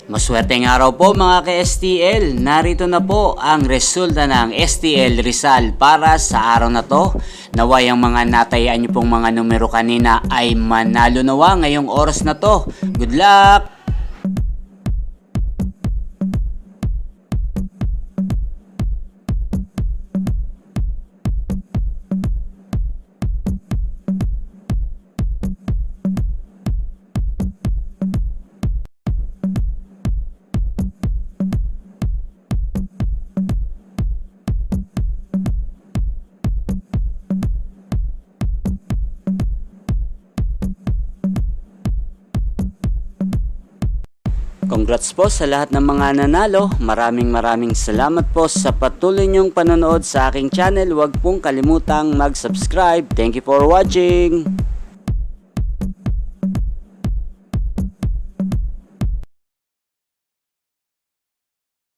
Maswerteng araw po mga ka-STL. Narito na po ang resulta ng STL Rizal para sa araw na to. Naway ang mga natayaan nyo pong mga numero kanina ay manalo nawa ngayong oras na to. Good luck! Congrats po sa lahat ng mga nanalo. Maraming salamat po sa patuloy niyong panonood sa aking channel. Huwag pong kalimutang mag-subscribe. Thank you for watching.